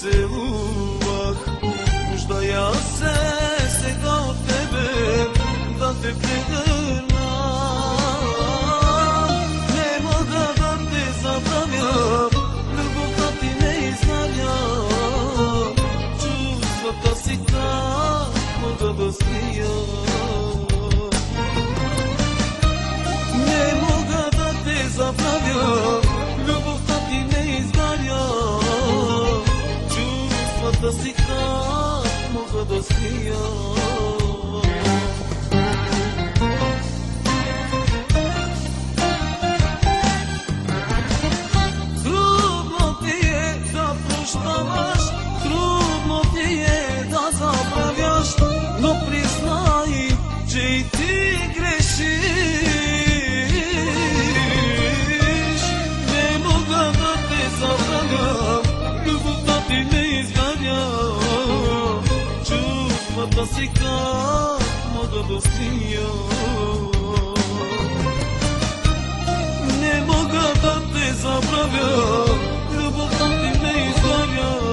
целувах. Нуждая се сега от тебе да те прегърна. Не мога да те забравя, любовта ти не изгаря. Чувствата си как мога да скрия. Не мога да те забравя, любовта ти не изгаря. Чувствата си как мога да скрия. Трудно ти е да прощаваш, трудно ти е да забравяш, но признай, че и ти грешиш. Не мога да те забравя, любовта ти не изгаря. Чувствата си как мога да скрия. Не мога да те забравя, любовта ти не изгаря.